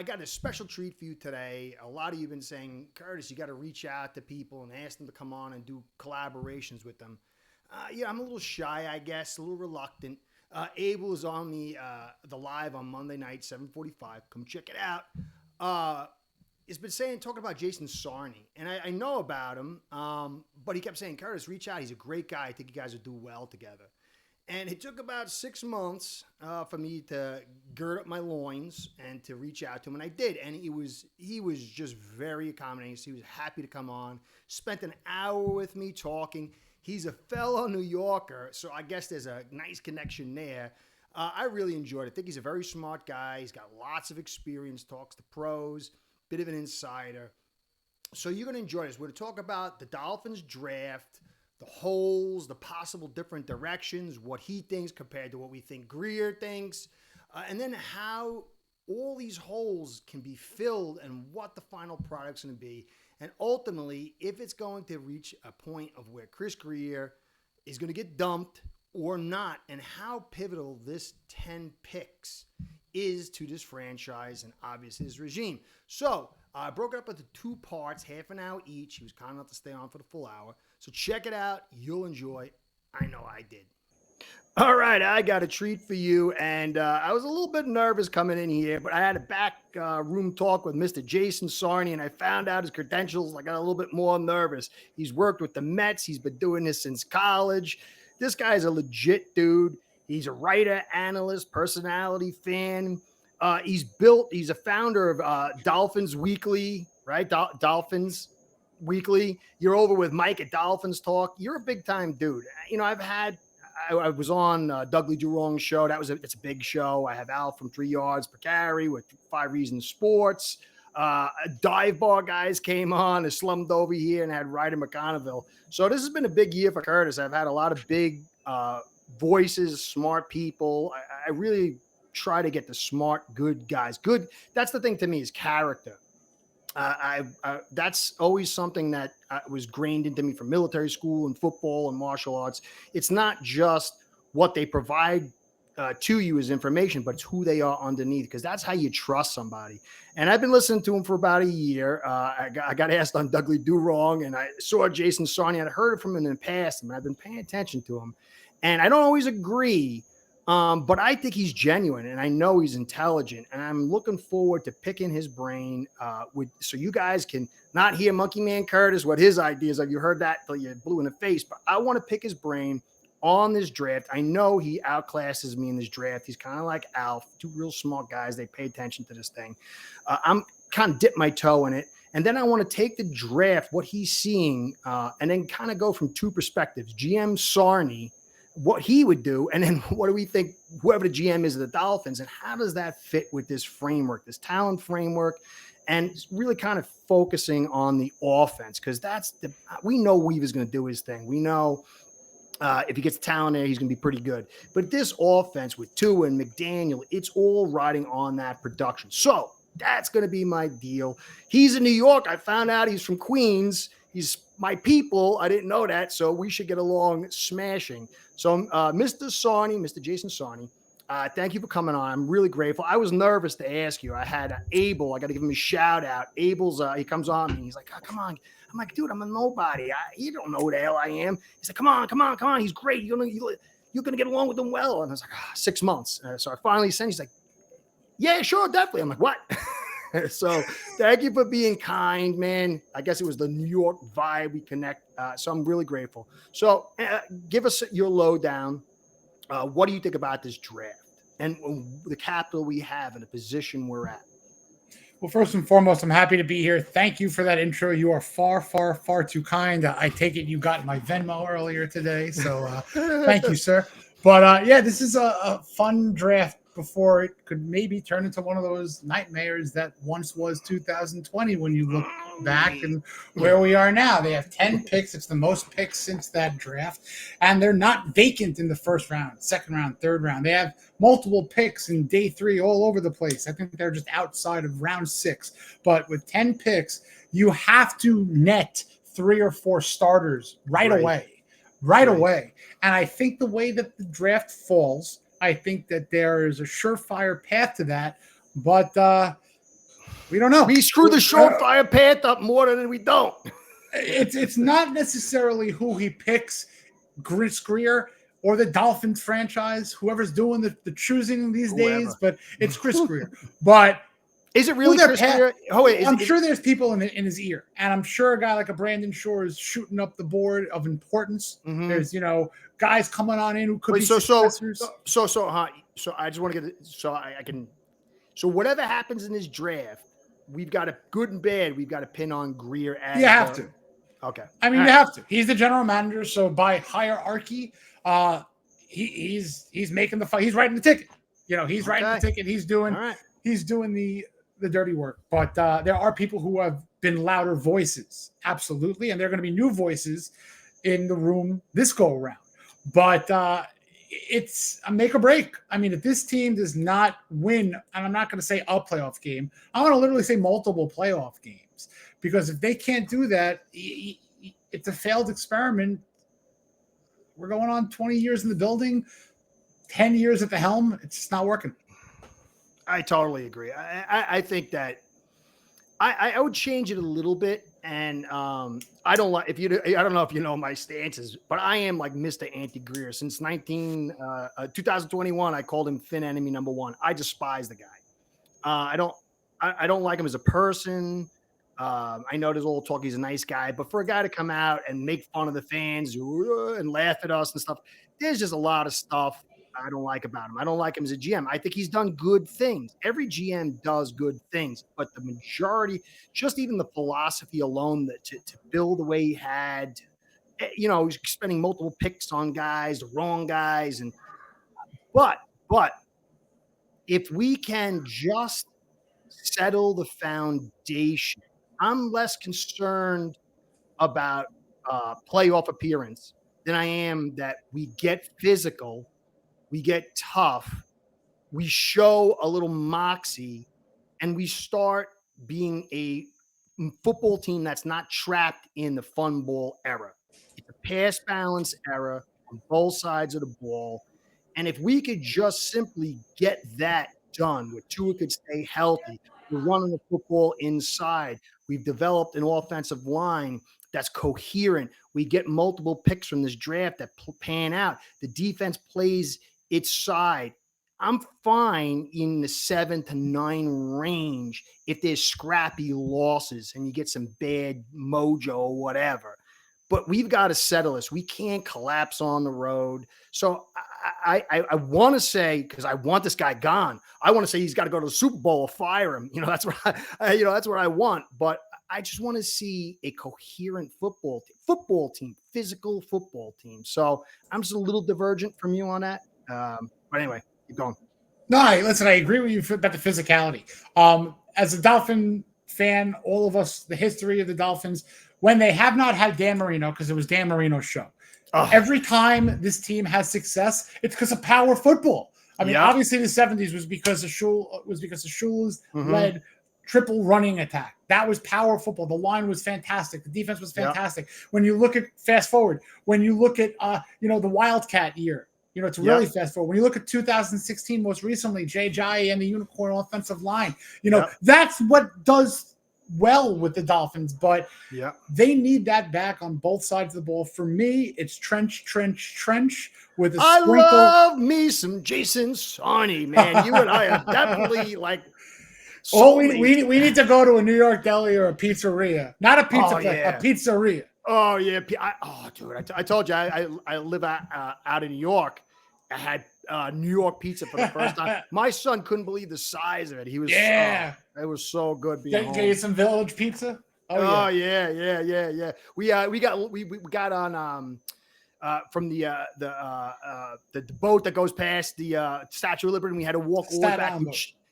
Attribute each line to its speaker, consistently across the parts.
Speaker 1: got a special treat for you today. A lot of you have been saying, Curtis, you got to reach out to people and ask them to come on and do collaborations with them. Yeah, I'm a little shy, I guess, a little reluctant. Abel is on the live on Monday night, 7:45. Come check it out. He's been talking about Jason Sarney, and I know about him, but he kept saying, Curtis, reach out. He's a great guy. I think you guys would do well together. And it took about 6 months for me to gird up my loins and to reach out to him, and I did. And he was just very accommodating. So he was happy to come on. Spent an hour with me talking. He's a fellow New Yorker, so I guess there's a nice connection there. I really enjoyed it. I think he's a very smart guy. He's got lots of experience, talks to pros, bit of an insider. So you're going to enjoy this. We're going to talk about the Dolphins draft, the holes, the possible different directions, what he thinks compared to what we think Greer thinks, and then how all these holes can be filled and what the final product's going to be. And ultimately, if it's going to reach a point of where Chris Greer is going to get dumped or not, and how pivotal this 10 picks is to this franchise and obviously his regime. So I broke it up into 2 parts, half an hour each. He was kind enough to stay on for the full hour. So check it out. You'll enjoy. I know I did. All right, I got a treat for you. And I was a little bit nervous coming in here, but I had a back room talk with Mr. Jason Sarny, and I found out his credentials. I got a little bit more nervous. He's worked with the Mets. He's been doing this since college. This guy's a legit dude. He's a writer, analyst, personality, fan. He's a founder of Dolphins Weekly, right? Dolphins Weekly. You're over with Mike at Dolphins Talk. You're a big time dude. You know, I was on Doug Lee Durong's show. It's a big show. I have Al from 3 Yards Per Carry with 5 Reasons Sports. Dive bar guys came on, slumped over here, and had Ryder McConneville. So this has been a big year for Curtis. I've had a lot of big voices, smart people. I really try to get the smart, good guys. Good. That's the thing to me is character. That's always something that was grained into me from military school and football and martial arts. It's not just what they provide to you as information, but it's who they are underneath, because that's how you trust somebody. And I've been listening to him for about a year. I got asked on Doug Lee Durong, and I saw Jason Sarny. I'd heard from him in the past, and I've been paying attention to him. And I don't always agree, but I think he's genuine, and I know he's intelligent, and I'm looking forward to picking his brain so you guys can not hear Monkey Man Curtis, what his ideas are. You heard that till you're blue in the face, but I want to pick his brain on this draft. I know he outclasses me in this draft. He's kind of like Alf, 2 real smart guys. They pay attention to this thing. I'm kind of dip my toe in it. And then I want to take the draft, what he's seeing, and then kind of go from 2 perspectives. GM Sarny, what he would do, and then what do we think whoever the GM is of the Dolphins, and how does that fit with this framework, this talent framework, and really kind of focusing on the offense, because we know Weaver's going to do his thing. We know if he gets talent there, he's going to be pretty good. But this offense with Tua and McDaniel, it's all riding on that production. So that's going to be my deal. He's in New York. I found out he's from Queens. He's my people. I didn't know that, so we should get along smashing. So Mr. Sarny, Mr. Jason Sarny, thank you for coming on. I'm really grateful. I was nervous to ask you. I had Abel. I got to give him a shout out. Abel's, he comes on me. He's like, oh, come on. I'm like, dude, I'm a nobody. You don't know who the hell I am. He's like, come on. He's great. You're going to get along with him well. And I was like, 6 months. So I finally sent, he's like, yeah, sure, definitely. I'm like, what? So thank you for being kind, man. I guess it was the New York vibe. We connect. So I'm really grateful. So give us your lowdown. What do you think about this draft and the capital we have and the position we're at?
Speaker 2: Well, first and foremost, I'm happy to be here. Thank you for that intro. You are far, far, far too kind. I take it you got my Venmo earlier today. So thank you, sir. But yeah, this is a fun draft before it could maybe turn into one of those nightmares that once was 2020 when you look back and where we are now. They have 10 picks. It's the most picks since that draft. And they're not vacant in the first round, second round, third round. They have multiple picks in day 3 all over the place. I think they're just outside of round 6. But with 10 picks, you have to net 3 or 4 starters right away. And I think the way that the draft falls, I think that there is a surefire path to that. But We don't know.
Speaker 1: We screw the surefire path up more than we don't.
Speaker 2: It's not necessarily who he picks, Chris Greer or the Dolphins franchise, whoever's doing the choosing these days, but it's Chris Greer. But
Speaker 1: is it really Chris Greer?
Speaker 2: Oh, wait, I'm sure there's people in his ear, and I'm sure a guy like a Brandon Shore is shooting up the board of importance. Mm-hmm. There's guys coming on in who could be successors.
Speaker 1: So I just want to get I can. So whatever happens in this draft, we've got a good and bad. We've got to pin on Greer. As
Speaker 2: you have to.
Speaker 1: Okay.
Speaker 2: I mean, you have to. He's the general manager, so by hierarchy, he's making the fight. He's writing the ticket. He's writing the ticket. He's doing the dirty work. But there are people who have been louder voices, absolutely, and there are going to be new voices in the room this go around. But it's a make or break. I mean, if this team does not win, and I'm not going to say a playoff game, I want to literally say multiple playoff games, because if they can't do that, it's a failed experiment. We're going on 20 years in the building, 10 years at the helm. It's just not working.
Speaker 1: I totally agree. I think that I would change it a little bit. And I don't know if you know my stances, but I am like Mr. Anti-Greer. Since 2021, I called him Fin Enemy number 1. I despise the guy. I don't like him as a person. I know there's all talk he's a nice guy, but for a guy to come out and make fun of the fans and laugh at us and stuff, there's just a lot of stuff I don't like about him. I don't like him as a GM. I think he's done good things. Every GM does good things, but the majority, just even the philosophy alone, that to build the way he had, he's spending multiple picks on guys, the wrong guys, but if we can just settle the foundation, I'm less concerned about playoff appearance than I am that we get physical. We get tough, we show a little moxie, and we start being a football team that's not trapped in the fun ball era. It's a pass balance era on both sides of the ball. And if we could just simply get that done, where Tua could stay healthy, we're running the football inside, we've developed an offensive line that's coherent, we get multiple picks from this draft that pan out, the defense plays its side, I'm fine in the 7 to 9 range if there's scrappy losses and you get some bad mojo or whatever. But we've got to settle this. We can't collapse on the road. So I want to say, because I want this guy gone, I want to say he's got to go to the Super Bowl or fire him. That's what that's what I want. But I just want to see a coherent football team, physical football team. So I'm just a little divergent from you on that. But anyway, keep going.
Speaker 2: No, listen, I agree with you about the physicality. As a Dolphin fan, all of us, the history of the Dolphins, when they have not had Dan Marino, because it was Dan Marino's show, every time this team has success, it's because of power football. I mean, obviously the 70s was because of Shula's led triple running attack. That was power football. The line was fantastic. The defense was fantastic. When you look at fast forward, when you look at the Wildcat year, it's really fast forward. When you look at 2016, most recently, Jay Jai and the Unicorn offensive line, that's what does well with the Dolphins. But they need that back on both sides of the ball. For me, it's trench with a sprinkle.
Speaker 1: I love me some Jason Sarney, man. You and I are definitely like.
Speaker 2: We need to go to a New York deli or a pizzeria, not a pizza place, a pizzeria.
Speaker 1: Oh yeah, dude! I told you I live out in New York. I had New York pizza for the first time. My son couldn't believe the size of it. He was it was so good being home.
Speaker 2: Get you some Village pizza.
Speaker 1: Oh yeah. We got on from the boat that goes past the Statue of Liberty, and we had to walk all the way back.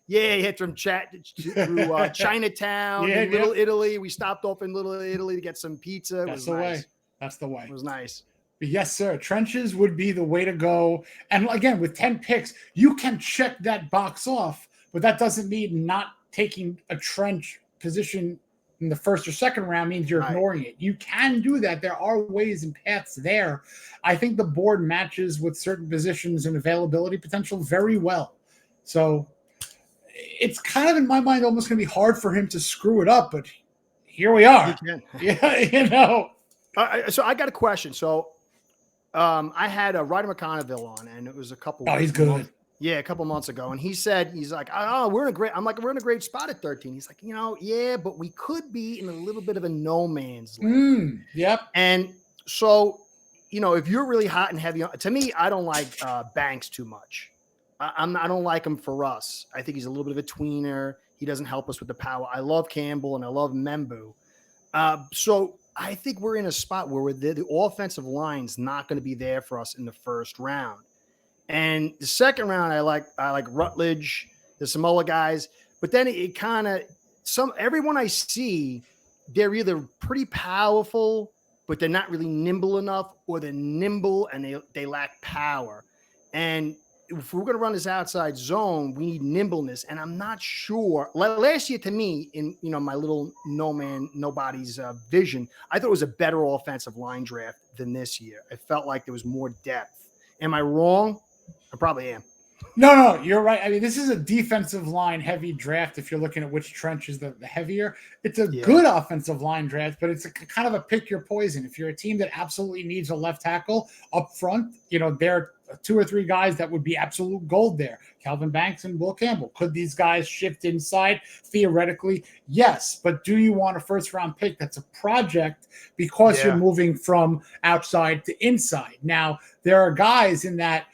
Speaker 1: He hit from through Chinatown, Little Italy. We stopped off in Little Italy to get some pizza.
Speaker 2: That's the way. That's the way.
Speaker 1: It was nice.
Speaker 2: But yes, sir. Trenches would be the way to go. And again, with 10 picks, you can check that box off, but that doesn't mean not taking a trench position in the first or second round means you're ignoring it. You can do that. There are ways and paths there. I think the board matches with certain positions and availability potential very well. So it's kind of in my mind almost going to be hard for him to screw it up, but here we are. Yeah,
Speaker 1: So I got a question. So I had a Ryder McConneville on, and it was a couple.
Speaker 2: Oh, he's good.
Speaker 1: A couple months ago, and he's like, oh, we're in a great spot at 13. He's like, yeah, but we could be in a little bit of a no man's land.
Speaker 2: Yep.
Speaker 1: And so, if you're really hot and heavy, to me, I don't like Banks too much. I don't like him for us. I think he's a little bit of a tweener. He doesn't help us with the power. I love Campbell and I love Membu. So I think we're in a spot where the offensive line's not going to be there for us in the first round. And the second round, I like Rutledge. There's some other guys, but then it kind of everyone I see, they're either pretty powerful, but they're not really nimble enough, or they're nimble and they lack power. And if we're going to run this outside zone, we need nimbleness. And I'm not sure. Last year, to me, in my little nobody's vision, I thought it was a better offensive line draft than this year. I felt like there was more depth. Am I wrong? I probably am.
Speaker 2: No, you're right. I mean, this is a defensive line heavy draft. If you're looking at which trench is the heavier, it's a good offensive line draft, but it's kind of a pick your poison. If you're a team that absolutely needs a left tackle up front, there are 2 or 3 guys that would be absolute gold there. Calvin Banks and Will Campbell. Could these guys shift inside? Theoretically, yes. But do you want a first round pick that's a project because you're moving from outside to inside? Now, there are guys in that,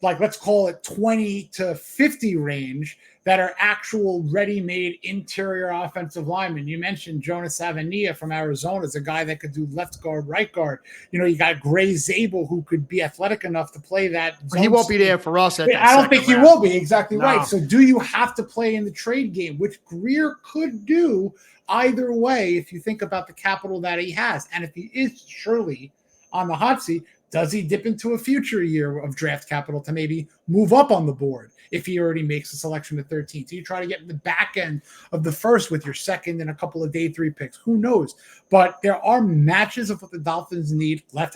Speaker 2: like, let's call it 20 to 50 range that are actual ready-made interior offensive linemen. You mentioned Jonas Avenilla from Arizona as a guy that could do left guard, right guard. You got Gray Zabel, who could be athletic enough to play that.
Speaker 1: He won't be there for us. I
Speaker 2: don't think he will be. Exactly right. So do you have to play in the trade game, which Greer could do either way if you think about the capital that he has. And if he is surely on the hot seat, does he dip into a future year of draft capital to maybe move up on the board if he already makes a selection at 13? So you try to get in the back end of the first with your second and a couple of day 3 picks. Who knows? But there are matches of what the Dolphins need. Left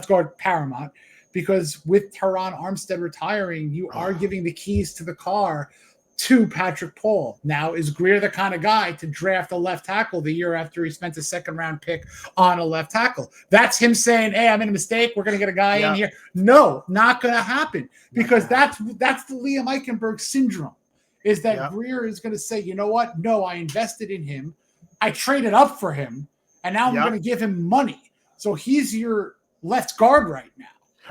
Speaker 2: guard paramount, because with Teron Armstead retiring, you are giving the keys to the car to Patrick Paul. Now, is Greer the kind of guy to draft a left tackle the year after he spent a second round pick on a left tackle? That's him saying, hey, I made a mistake. We're going to get a guy in here. No, not going to happen, because that's the Liam Eichenberg syndrome, is that Greer is going to say, you know what? No, I invested in him. I traded up for him, and now I'm going to give him money. So he's your left guard right now.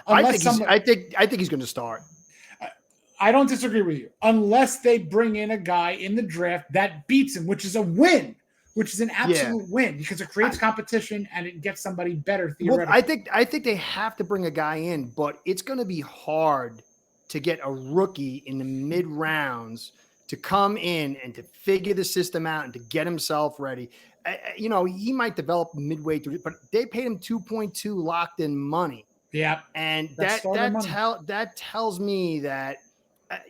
Speaker 1: I think he's going to start.
Speaker 2: I don't disagree with you, unless they bring in a guy in the draft that beats him, which is a win, which is an absolute win, because it creates competition and it gets somebody better theoretically.
Speaker 1: Well, I think they have to bring a guy in, but it's going to be hard to get a rookie in the mid rounds to come in and to figure the system out and to get himself ready. He might develop midway through, but they paid him 2.2 locked in money.
Speaker 2: Yeah,
Speaker 1: and that tells me that.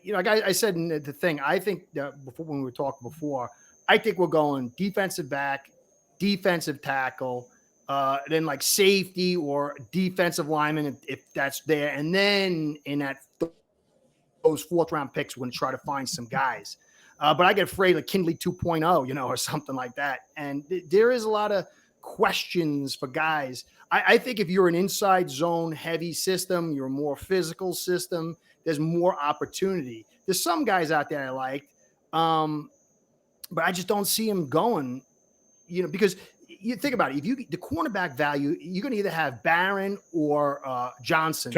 Speaker 1: Like I said in the thing, I think that when we were talking before, I think we're going defensive back, defensive tackle, then like safety or defensive lineman if that's there. And then in those 4th round picks, we're going to try to find some guys. But I get afraid like Kindley 2.0, or something like that. And there is a lot of questions for guys. I think if you're an inside zone heavy system, you're a more physical system, there's more opportunity. There's some guys out there I liked, but I just don't see him going, because you think about it. If the cornerback value, you're going to either have Barron or Johnson,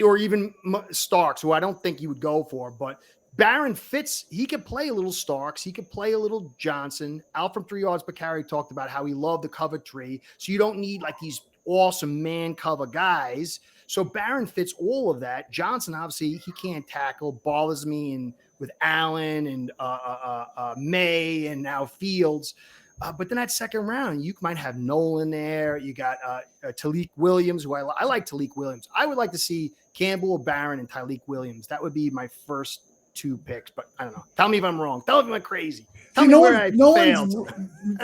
Speaker 1: or even Starks, who I don't think you would go for. But Barron fits. He could play a little Starks. He could play a little Johnson. Out from 3 yards per carry talked about how he loved the cover tree. So you don't need like these awesome man cover guys. So Barron fits all of that. Johnson, obviously, he can't tackle. Bothers me, and with Allen and May and now Fields. But then that second round, you might have Nolan there. You got Talik Williams, who I like Talik Williams. I would like to see Campbell, Barron, and Talik Williams. That would be my first 2 picks. But I don't know. Tell me if I'm wrong. Tell me if I'm crazy. Tell me where I failed.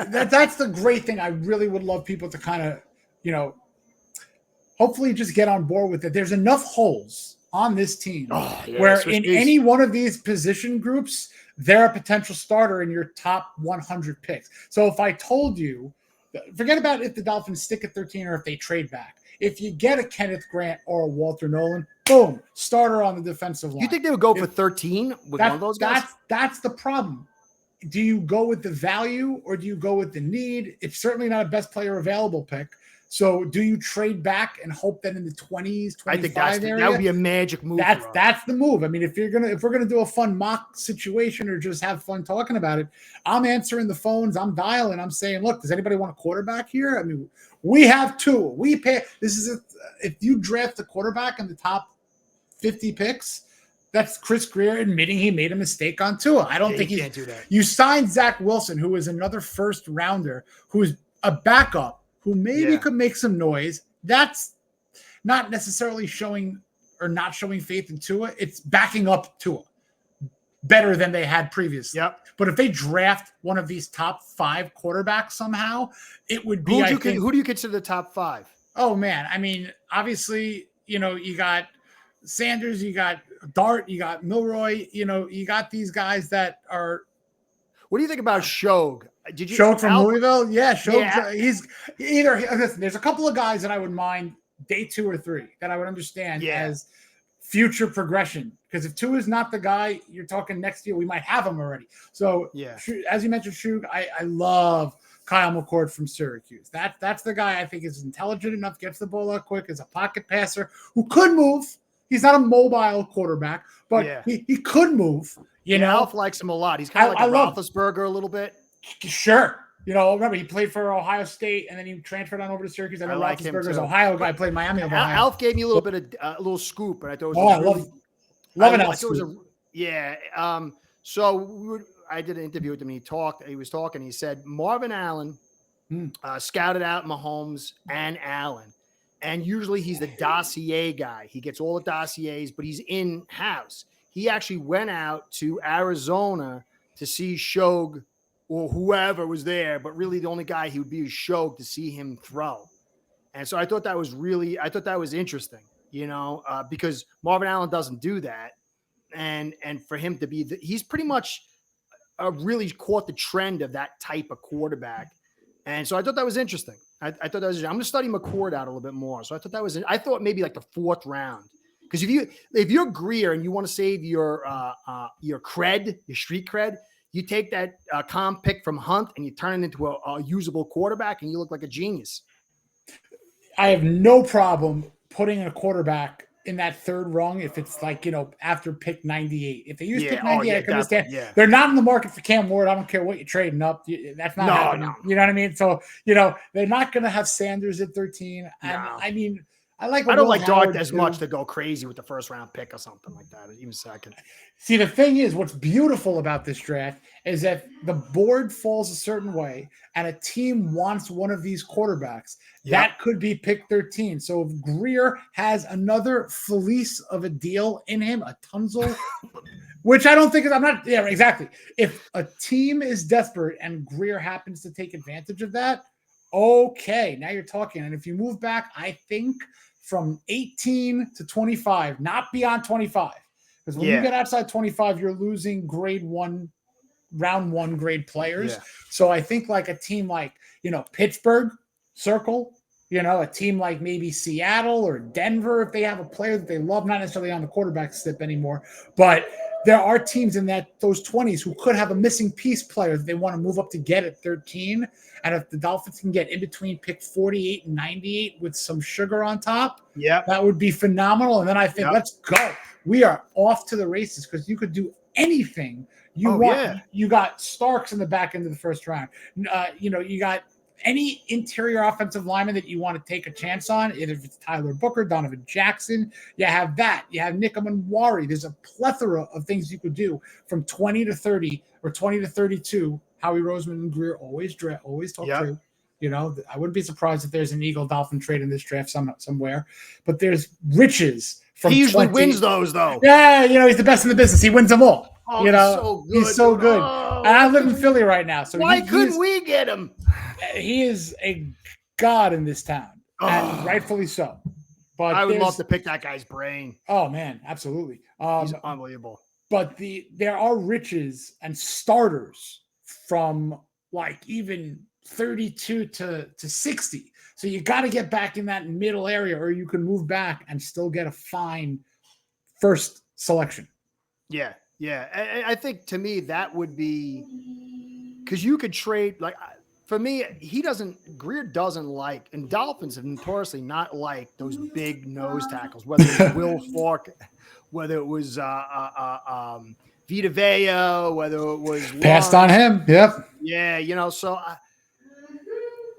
Speaker 2: That's the great thing. I really would love people to kind of, hopefully just get on board with it. There's enough holes on this team
Speaker 1: Yeah,
Speaker 2: where
Speaker 1: Swiss
Speaker 2: in
Speaker 1: cheese.
Speaker 2: any one of these position groups, they're a potential starter in your top 100 picks. So if I told you, forget about if the Dolphins stick at 13 or if they trade back. If you get a Kenneth Grant or a Walter Nolan, boom, starter on the defensive line.
Speaker 1: You think they would go for 13 with one of those guys?
Speaker 2: That's the problem. Do you go with the value or do you go with the need? It's certainly not a best player available pick. So do you trade back and hope that in the 20s, 25
Speaker 1: I think
Speaker 2: area?
Speaker 1: that would be a magic move.
Speaker 2: That's the move. I mean, if we're gonna do a fun mock situation or just have fun talking about it, I'm answering the phones, I'm dialing, I'm saying, look, does anybody want a quarterback here? I mean, we have two. We pay. If you draft a quarterback in the top 50 picks, that's Chris Greer admitting he made a mistake on Tua. I don't think
Speaker 1: he can't do that.
Speaker 2: You signed Zach Wilson, who is another first rounder, who's a backup, who maybe could make some noise. That's not necessarily showing or not showing faith in Tua. It's backing up Tua better than they had previously.
Speaker 1: Yep.
Speaker 2: But if they draft one of these top 5 quarterbacks somehow, it would be.
Speaker 1: Who do you consider the top 5?
Speaker 2: Oh man, I mean, obviously, you got Sanders, you got Dart, you got Milroy. You got these guys that are.
Speaker 1: What do you think about Shog?
Speaker 2: Shog from Louisville? Yeah, Shog. Yeah. He's either. Listen, there's a couple of guys that I would mind day 2 or 3 that I would understand as future progression. Because if 2 is not the guy, you're talking next year, we might have him already. So, as you mentioned, Shug, I love Kyle McCord from Syracuse. That's the guy I think is intelligent enough, gets the ball out quick, is a pocket passer who could move. He's not a mobile quarterback, but he could move.
Speaker 1: Alf likes him a lot. He's kind of like a Roethlisberger a little bit.
Speaker 2: Sure. Remember, he played for Ohio State, and then he transferred on over to Syracuse. I know Roethlisberger's Ohio guy, played Miami of Ohio.
Speaker 1: Alf gave me a little bit of a little scoop, and I thought it was
Speaker 2: love an Alf scoop.
Speaker 1: So I did an interview with him, and he was talking, he said Marvin Allen scouted out Mahomes and Allen. And usually he's the dossier guy. He gets all the dossiers, but he's in-house. He actually went out to Arizona to see Shog or whoever was there, but really the only guy he would be is Shog to see him throw. And so I thought that was interesting, because Marvin Allen doesn't do that. And for him to be, he's pretty much really caught the trend of that type of quarterback. And so I thought that was interesting. I thought that was. I'm going to study McCord out a little bit more. So I thought that was. I thought maybe like the 4th round, because if you're Greer and you want to save your cred, your street cred, you take that comp pick from Hunt and you turn it into a usable quarterback, and you look like a genius.
Speaker 2: I have no problem putting a quarterback in that 3rd rung if it's like, after pick 98. If they use pick 98, I can understand. Yeah. They're not in the market for Cam Ward. I don't care what you're trading up. That's not happening. No. You know what I mean? So, they're not going to have Sanders at 13. No. I mean, I don't
Speaker 1: like Dart as much to go crazy with the 1st round pick or something like that, even second.
Speaker 2: See, the thing is, what's beautiful about this draft is that the board falls a certain way and a team wants one of these quarterbacks. That could be pick 13. So if Greer has another Felice of a deal in him, a Tunzel, which I don't think is, exactly. If a team is desperate and Greer happens to take advantage of that, okay, now you're talking. And if you move back, I think from 18 to 25, not beyond 25. Because when you get outside 25, you're losing round 1 grade players. Yeah. So I think like a team like, Pittsburgh, circle, a team like maybe Seattle or Denver, if they have a player that they love, not necessarily on the quarterback slip anymore, but there are teams in those 20s who could have a missing piece player that they want to move up to get at 13. And if the Dolphins can get in between pick 48 and 98 with some sugar on top, that would be phenomenal. And then I think, let's go. We are off to the races because you could do anything you want. Yeah. You got Starks in the back end of the 1st round. You got any interior offensive lineman that you want to take a chance on, if it's Tyler Booker, Donovan Jackson, you have that. You have Nick Amanwari. There's a plethora of things you could do from 20 to 30 or 20 to 32. Howie Roseman and Greer always talk true. I wouldn't be surprised if there's an Eagle-Dolphin trade in this draft somewhere. But there's riches from
Speaker 1: He usually wins those, though.
Speaker 2: Yeah, he's the best in the business. He wins them all.
Speaker 1: Oh,
Speaker 2: he's so good. And I live in Philly right now. So
Speaker 1: why couldn't we get him?
Speaker 2: He is a god in this town, and rightfully so. But
Speaker 1: I would love to pick that guy's brain.
Speaker 2: Oh man, absolutely.
Speaker 1: He's unbelievable.
Speaker 2: But there are riches and starters from like even 32 to 60. So you got to get back in that middle area, or you can move back and still get a fine first selection.
Speaker 1: Yeah. Yeah. I think to me that would be because you could trade like for me, Greer doesn't like, and Dolphins have notoriously not liked those big nose tackles, whether it was Will Fork, whether it was Vita Vea, whether it was
Speaker 2: passed on him. Yep.
Speaker 1: Yeah, so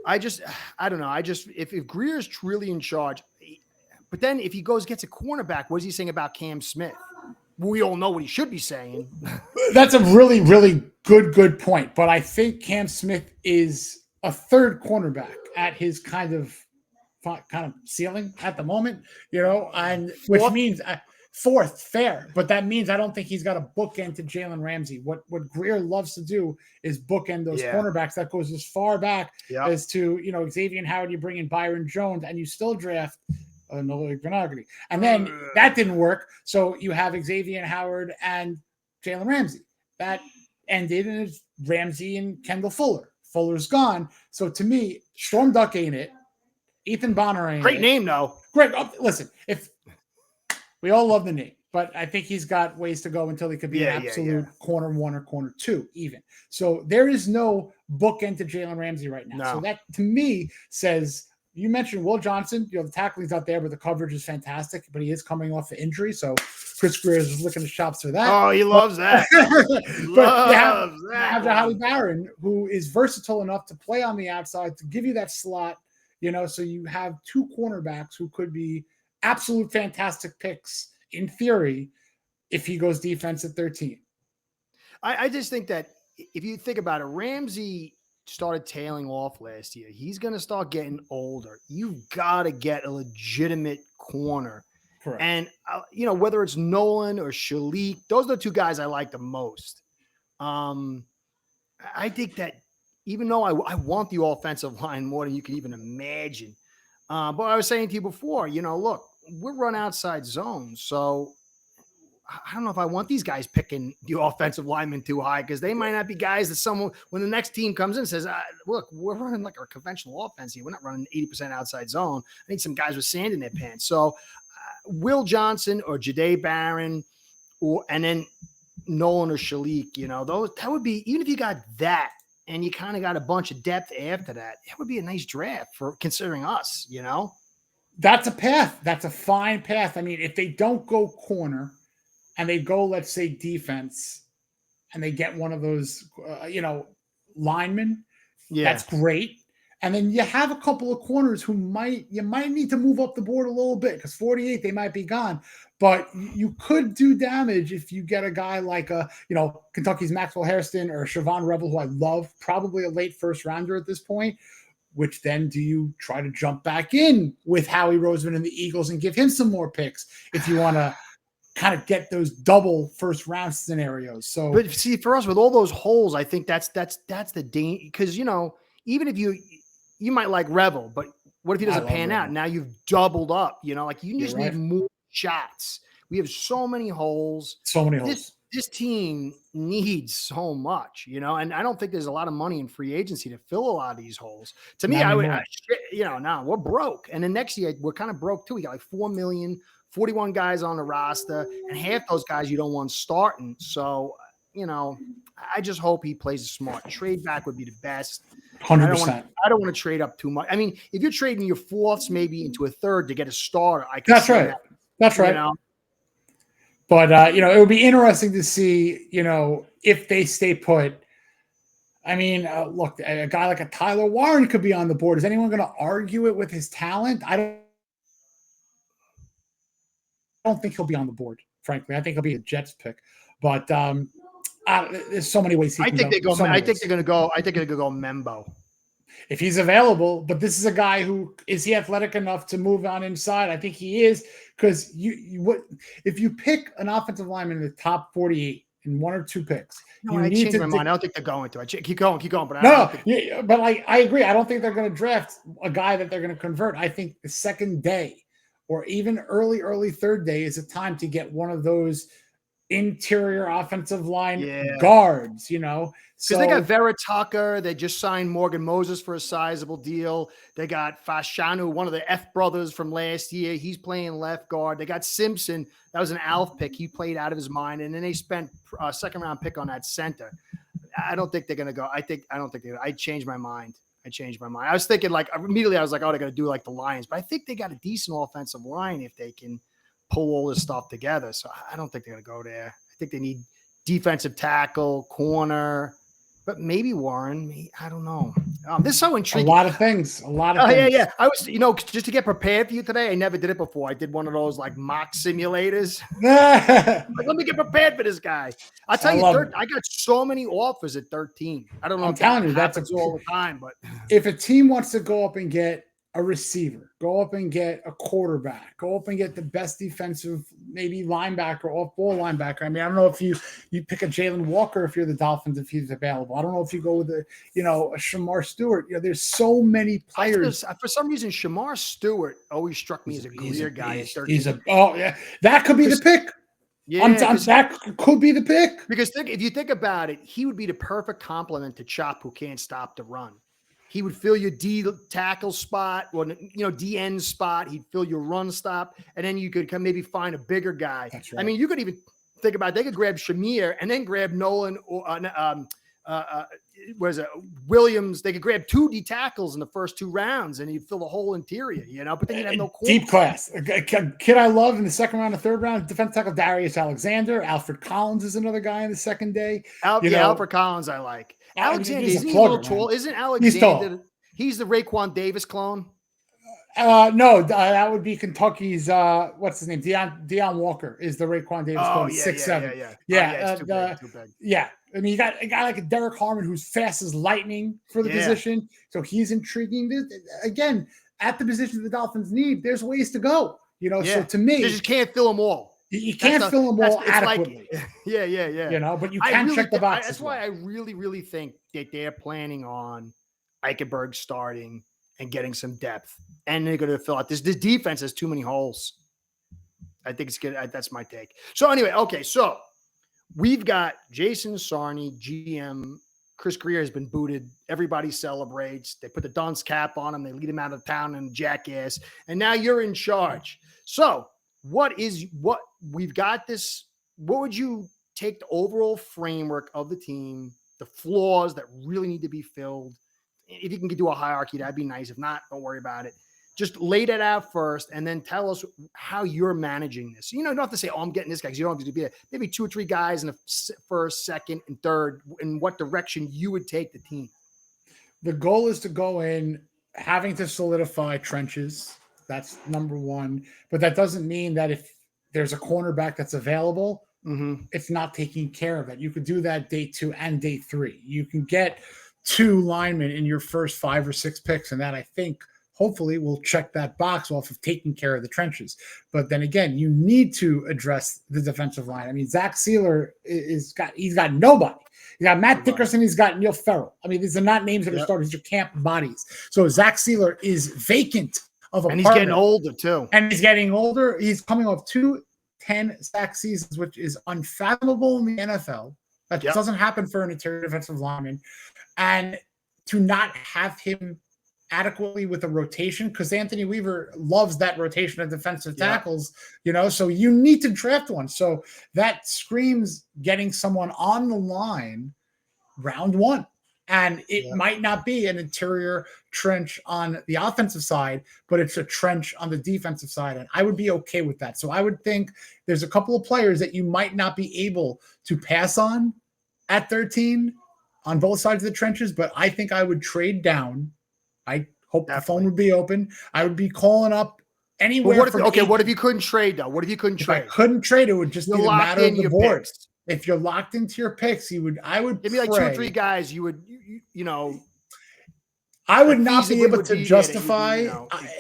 Speaker 1: I don't know. If Greer's truly in charge, but then if he gets a cornerback, what is he saying about Cam Smith? We all know what he should be saying.
Speaker 2: That's a really, really good point. But I think Cam Smith is a third cornerback at his kind of ceiling at the moment, and which means fourth, fair. But that means I don't think he's got a bookend to Jalen Ramsey. What Greer loves to do is bookend those cornerbacks. That goes as far back as to, Xavier Howard, you bring in Byron Jones, and you still draft Grenagry. And then that didn't work. So you have Xavier Howard and Jalen Ramsey. That ended in Ramsey and Kendall Fuller. Fuller's gone. So to me, Storm Duck ain't it. Ethan Bonner ain't
Speaker 1: Great
Speaker 2: it.
Speaker 1: Name, though.
Speaker 2: Great. Listen, if we all love the name, but I think he's got ways to go until he could be an absolute corner one or corner two even. So there is no bookend to Jalen Ramsey right now.
Speaker 1: No.
Speaker 2: So that to me says, you mentioned Will Johnson. The tackling's out there, but the coverage is fantastic. But he is coming off the injury, so Chris Greer is licking the chops for that.
Speaker 1: Oh, he loves that.
Speaker 2: But you have Holly Barron, who is versatile enough to play on the outside to give you that slot. So you have two cornerbacks who could be absolute fantastic picks in theory if he goes defense at 13.
Speaker 1: I just think that if you think about it, Ramsey started tailing off last year. He's going to start getting older. You've got to get a legitimate corner.
Speaker 2: Correct.
Speaker 1: And, whether it's Nolan or Shalik, those are the two guys I like the most. I think that even though I want the offensive line more than you can even imagine, but I was saying to you before, look, we're run outside zones. So I don't know if I want these guys picking the offensive linemen too high, because they might not be guys that when the next team comes in and says, look, we're running like our conventional offense here. We're not running 80% outside zone. I need some guys with sand in their pants. So Will Johnson or Jahdae Barron and then Nolan or Shalik, that would be, even if you got that and you kind of got a bunch of depth after that, it would be a nice draft for considering us,
Speaker 2: That's a path. That's a fine path. I mean, if they don't go corner, and they go, let's say, defense, and they get one of those, linemen, that's great. And then you have a couple of corners who you might need to move up the board a little bit, because 48, they might be gone. But you could do damage if you get a guy like, Kentucky's Maxwell Hairston or Siobhan Rebel, who I love, probably a late first rounder at this point. Which then do you try to jump back in with Howie Roseman and the Eagles and give him some more picks if you want to kind of get those double first round scenarios? So,
Speaker 1: but see, for us with all those holes, I think that's the danger, because even if you might like Revel, but what if he doesn't pan out? Now you've doubled up. You just need more shots. We have so many holes. This team needs so much, and I don't think there's a lot of money in free agency to fill a lot of these holes. To me, we're broke. And then next year, we're kind of broke too. We got like 4 million, 41 guys on the roster, and half those guys you don't want starting. So, I just hope he plays a smart trade back would be the best.
Speaker 2: 100%.
Speaker 1: I don't want to trade up too much. I mean, if you're trading your fourths maybe into a third to get a starter,
Speaker 2: That's right. That's right. But, it would be interesting to see, if they stay put. I mean, look, a guy like a Tyler Warren could be on the board. Is anyone going to argue it with his talent? I don't think he'll be on the board, frankly. I think he'll be a Jets pick. But there's so many ways he can go.
Speaker 1: I think they're going to go Membo.
Speaker 2: If he's available, but this is a guy who is he athletic enough to move on inside? I think he is, because if you pick an offensive lineman in the top 48 in one or two picks,
Speaker 1: I changed my mind. I don't think they're going to. Keep going. But
Speaker 2: I agree. I don't think they're going to draft a guy that they're going to convert. I think the second day or even early third day is a time to get one of those interior offensive line guards,
Speaker 1: Because they
Speaker 2: So
Speaker 1: got Vera Tucker. They just signed Morgan Moses for a sizable deal. They got Fashanu, one of the F brothers from last year. He's playing left guard. They got Simpson. That was an Alf pick. He played out of his mind. And then they spent a second-round pick on that center. I don't think they're going to go. I don't think I changed my mind. I was thinking immediately I was like, oh, they're going to do like the Lions. But I think they got a decent offensive line if they can pull all this stuff together. So I don't think they're going to go there. I think they need defensive tackle, corner, but maybe Warren. I don't know. This is so intriguing.
Speaker 2: A lot of things.
Speaker 1: Yeah. I was, just to get prepared for you today. I never did it before. I did one of those like mock simulators. Let me get prepared for this guy. I'll tell you, I got so many offers at 13. I don't know.
Speaker 2: I'm telling you, that's
Speaker 1: all the time. But
Speaker 2: if a team wants to go up and get a receiver, go up and get a quarterback, go up and get the best defensive, maybe linebacker, off-ball linebacker. I mean, I don't know if you pick a Jalen Walker if you're the Dolphins, if he's available. I don't know if you go with a Shamar Stewart. There's so many players.
Speaker 1: For some reason, Shamar Stewart always struck me as a clear guy at 13.
Speaker 2: That could be the pick.
Speaker 1: Yeah,
Speaker 2: that could be the pick.
Speaker 1: Because if you think about it, he would be the perfect complement to Chop, who can't stop the run. He would fill your D tackle spot, or D end spot. He'd fill your run stop, and then you could maybe find a bigger guy.
Speaker 2: That's right.
Speaker 1: I mean, you could even think about it. They could grab Shamir and then grab Nolan or Williams. They could grab 2 D tackles in the first 2 rounds, and you'd fill the whole interior. But then you'd have no corner.
Speaker 2: Deep class. A kid I love in the second round, the third round, defensive tackle Darius Alexander. Alfred Collins is another guy in the second day.
Speaker 1: Alfred Collins I like. Alexander, isn't he a little tall? Isn't Alexander? He's the Raekwon Davis clone.
Speaker 2: No, that would be Kentucky's. What's his name? Deion Walker is the Raekwon Davis clone. 6'7". Yeah.
Speaker 1: Too big.
Speaker 2: Yeah. I mean, you got a guy like a Derek Harmon who's fast as lightning for the position, so he's intriguing. Again, at the position the Dolphins need, there's ways to go. So to me,
Speaker 1: you just can't fill them all.
Speaker 2: You can't fill them all adequately.
Speaker 1: Yeah.
Speaker 2: But you can check the boxes.
Speaker 1: That's why I really, really think that they're planning on Eichenberg starting and getting some depth, and they're going to fill out this defense has too many holes. I think it's good. That's my take. So anyway, okay. So we've got Jason Sarney, GM. Chris Greer has been booted. Everybody celebrates. They put the dunce cap on him. They lead him out of town and jackass. And now you're in charge. So what we've got this? What would you take the overall framework of the team, the flaws that really need to be filled? If you can do a hierarchy, that'd be nice. If not, don't worry about it. Just lay that out first, and then tell us how you're managing this. You don't have to say, "Oh, I'm getting this guy." Because you don't have to be maybe 2 or 3 guys in the first, second, and third. In what direction you would take the team?
Speaker 2: The goal is to go in having to solidify trenches. That's number one. But that doesn't mean that if there's a cornerback that's available, it's not taking care of it. You could do that day 2 and day 3. You can get 2 linemen in your first 5 or 6 picks, and that I think hopefully we'll check that box off of taking care of the trenches. But then again, you need to address the defensive line. I mean, Zach Sealer he's got nobody. He's got Matt Dickerson. He's got Neil Farrell. I mean, these are not names that are starters. These are camp bodies. So Zach Sealer is vacant of a
Speaker 1: and he's getting older too.
Speaker 2: And he's getting older. He's coming off 2 10-sack seasons, which is unfathomable in the NFL. That doesn't happen for an interior defensive lineman. And to not have him adequately with a rotation, because Anthony Weaver loves that rotation of defensive tackles, so you need to draft one. So that screams getting someone on the line round 1. And it might not be an interior trench on the offensive side, but it's a trench on the defensive side. And I would be okay with that. So I would think there's a couple of players that you might not be able to pass on at 13 on both sides of the trenches, but I think I would trade down. I hope the phone would be open. I would be calling up anywhere.
Speaker 1: What if you couldn't trade though? What if you couldn't trade?
Speaker 2: If I couldn't trade, it would just be a matter of the board. Picks. If you're locked into your picks, I would
Speaker 1: maybe like 2 or 3 guys.
Speaker 2: I would not be able to justify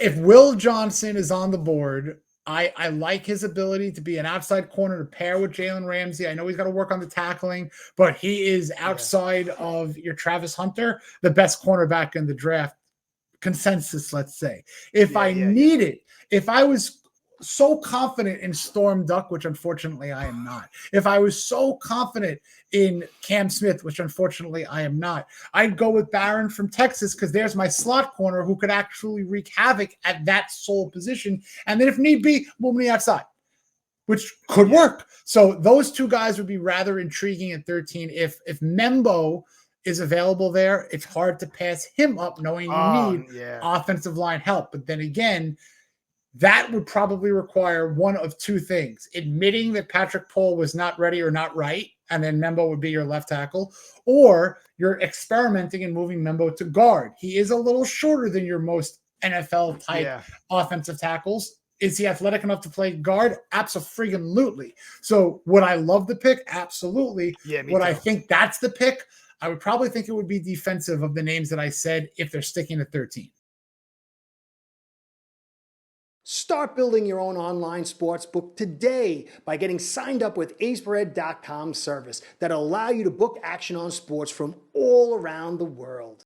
Speaker 2: if Will Johnson is on the board. I like his ability to be an outside corner to pair with Jalen Ramsey. I know he's got to work on the tackling, but he is outside of your Travis Hunter, the best cornerback in the draft consensus, let's say. If I was so confident in Storm Duck, which unfortunately I am not, if I was so confident in Cam Smith, which unfortunately I am not, I'd go with Barron from Texas because there's my slot corner who could actually wreak havoc at that sole position. And then if need be, move me outside, which could work. So those two guys would be rather intriguing at 13. If Membo is available there, it's hard to pass him up knowing you need offensive line help. But then again, that would probably require one of two things: admitting that Patrick Paul was not ready or not right, and then Membo would be your left tackle, or you're experimenting and moving Membo to guard. He is a little shorter than your most NFL type offensive tackles. Is he athletic enough to play guard? Absolutely. So would I love the pick? Absolutely. Would I think that's the pick? I would probably think it would be defensive of the names that I said if they're sticking to 13.
Speaker 1: Start building your own online sports book today by getting signed up with aceBread.com service that'll allow you to book action on sports from all around the world.